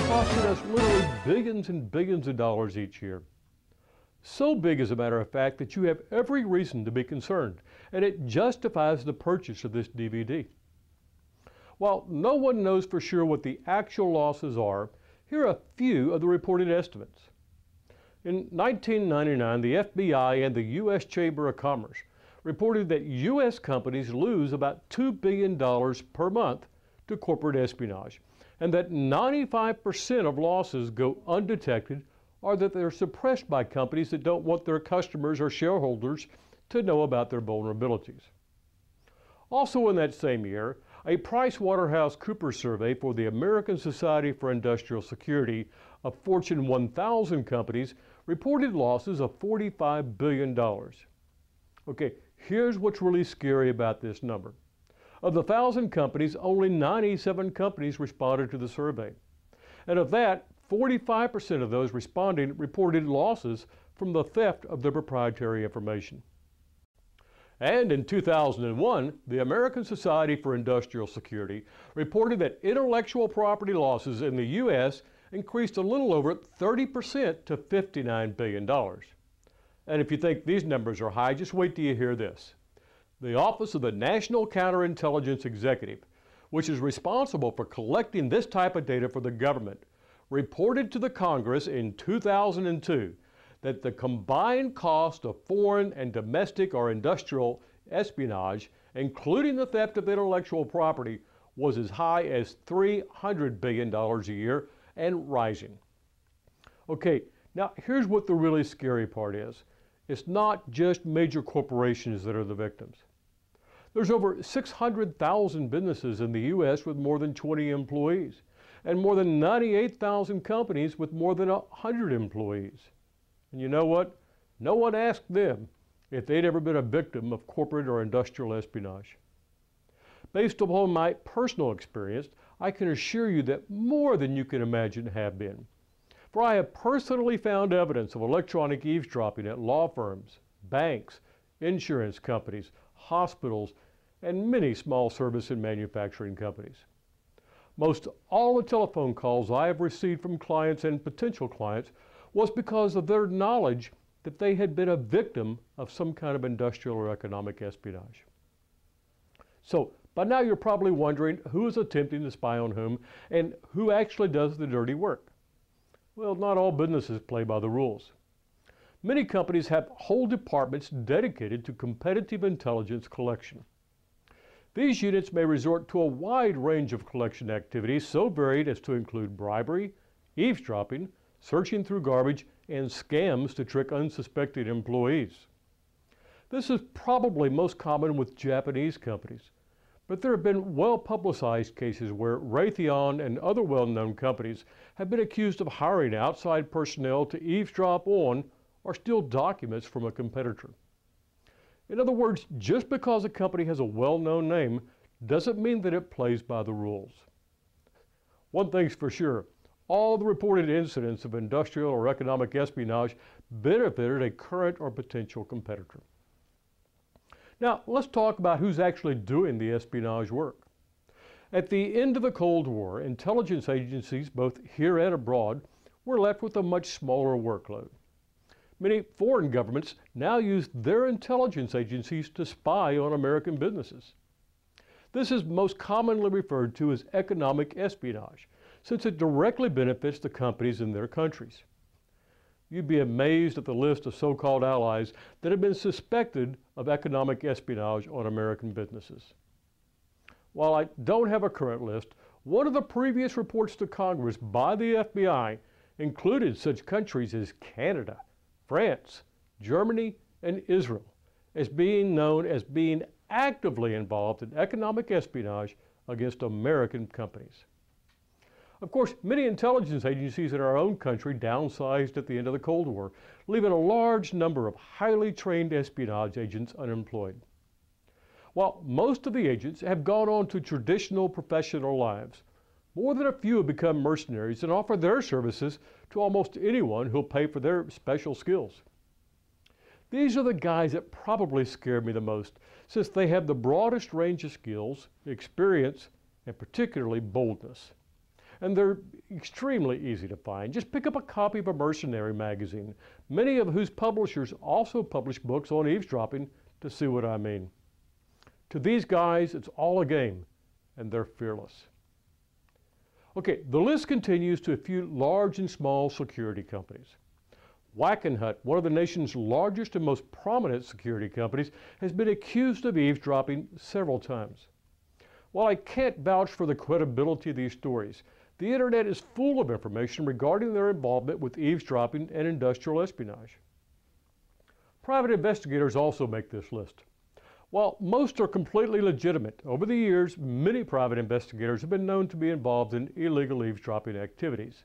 costing us literally billions and billions of dollars each year. So big, as a matter of fact, that you have every reason to be concerned, and it justifies the purchase of this DVD. While no one knows for sure what the actual losses are, here are a few of the reported estimates. In 1999, the FBI and the U.S. Chamber of Commerce reported that U.S. companies lose about $2 billion per month to corporate espionage, and that 95% of losses go undetected or that they're suppressed by companies that don't want their customers or shareholders to know about their vulnerabilities. Also in that same year, a PricewaterhouseCoopers survey for the American Society for Industrial Security of Fortune 1000 companies reported losses of $45 billion. Okay, here's what's really scary about this number. Of the 1,000 companies, only 97 companies responded to the survey. And of that, 45% of those responding reported losses from the theft of their proprietary information. And in 2001, the American Society for Industrial Security reported that intellectual property losses in the U.S. increased a little over 30% to $59 billion. And if you think these numbers are high, just wait till you hear this. The Office of the National Counterintelligence Executive, which is responsible for collecting this type of data for the government, reported to the Congress in 2002 that the combined cost of foreign and domestic or industrial espionage, including the theft of intellectual property, was as high as $300 billion a year and rising. Okay, now here's what the really scary part is. It's not just major corporations that are the victims. There's over 600,000 businesses in the U.S. with more than 20 employees, and more than 98,000 companies with more than 100 employees. And you know what? No one asked them if they'd ever been a victim of corporate or industrial espionage. Based upon my personal experience, I can assure you that more than you can imagine have been. For I have personally found evidence of electronic eavesdropping at law firms, banks, insurance companies, hospitals, and many small service and manufacturing companies. Most all the telephone calls I have received from clients and potential clients was because of their knowledge that they had been a victim of some kind of industrial or economic espionage. So, by now you're probably wondering who is attempting to spy on whom and who actually does the dirty work. Well, not all businesses play by the rules. Many companies have whole departments dedicated to competitive intelligence collection. These units may resort to a wide range of collection activities so varied as to include bribery, eavesdropping, searching through garbage, and scams to trick unsuspecting employees. This is probably most common with Japanese companies, but there have been well-publicized cases where Raytheon and other well-known companies have been accused of hiring outside personnel to eavesdrop on or steal documents from a competitor. In other words, just because a company has a well-known name doesn't mean that it plays by the rules. One thing's for sure, all the reported incidents of industrial or economic espionage benefited a current or potential competitor. Now, let's talk about who's actually doing the espionage work. At the end of the Cold War, intelligence agencies, both here and abroad, were left with a much smaller workload. Many foreign governments now use their intelligence agencies to spy on American businesses. This is most commonly referred to as economic espionage, since it directly benefits the companies in their countries. You'd be amazed at the list of so-called allies that have been suspected of economic espionage on American businesses. While I don't have a current list, one of the previous reports to Congress by the FBI included such countries as Canada, France, Germany, and Israel as being known as being actively involved in economic espionage against American companies. Of course, many intelligence agencies in our own country downsized at the end of the Cold War, leaving a large number of highly trained espionage agents unemployed. While most of the agents have gone on to traditional professional lives, more than a few have become mercenaries and offer their services to almost anyone who'll pay for their special skills. These are the guys that probably scare me the most, since they have the broadest range of skills, experience, and particularly boldness. and they're extremely easy to find. Just pick up a copy of a mercenary magazine, many of whose publishers also publish books on eavesdropping, to see what I mean. To these guys, it's all a game, and they're fearless. Okay, the list continues to a few large and small security companies. Wackenhut, one of the nation's largest and most prominent security companies, has been accused of eavesdropping several times. While I can't vouch for the credibility of these stories, the internet is full of information regarding their involvement with eavesdropping and industrial espionage. Private investigators also make this list. While most are completely legitimate, over the years, many private investigators have been known to be involved in illegal eavesdropping activities.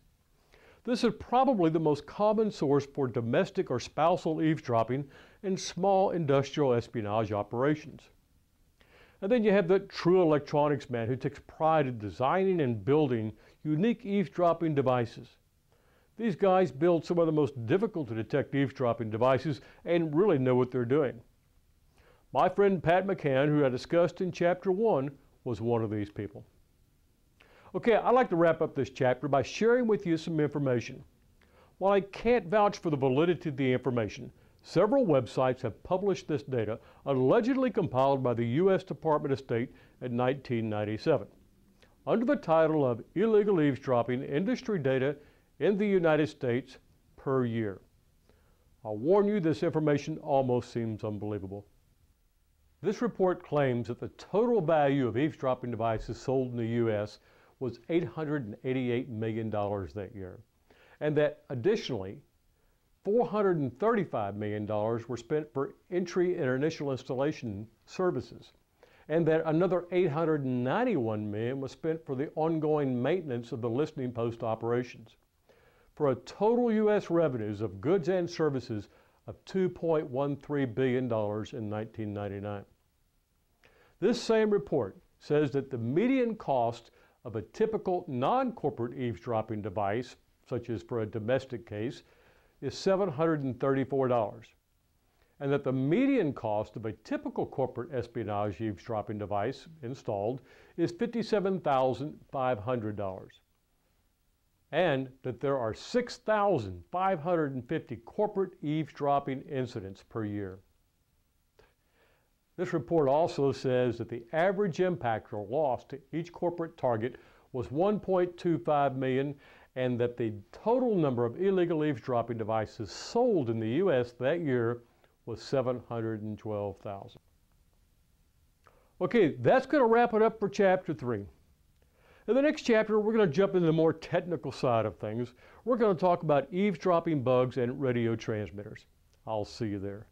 This is probably the most common source for domestic or spousal eavesdropping and small industrial espionage operations. And then you have the true electronics man who takes pride in designing and building unique eavesdropping devices. These guys build some of the most difficult to detect eavesdropping devices and really know what they're doing. My friend Pat McCann, who I discussed in Chapter 1, was one of these people. Okay, I'd like to wrap up this chapter by sharing with you some information. While I can't vouch for the validity of the information, several websites have published this data allegedly compiled by the U.S. Department of State in 1997, under the title of Illegal Eavesdropping Industry Data in the United States per Year. I'll warn you, this information almost seems unbelievable. This report claims that the total value of eavesdropping devices sold in the U.S. was $888 million that year, and that additionally, $435 million were spent for entry and initial installation services, and that another $891 million was spent for the ongoing maintenance of the listening post operations, for a total U.S. revenues of goods and services of $2.13 billion in 1999. This same report says that the median cost of a typical non-corporate eavesdropping device, such as for a domestic case, is $734, and that the median cost of a typical corporate espionage eavesdropping device installed is $57,500, and that there are 6,550 corporate eavesdropping incidents per year. This report also says that the average impact or loss to each corporate target was 1.25 million, and that the total number of illegal eavesdropping devices sold in the U.S. that year was 712,000. Okay, that's going to wrap it up for Chapter 3. In the next chapter, we're going to jump into the more technical side of things. We're going to talk about eavesdropping bugs and radio transmitters. I'll see you there.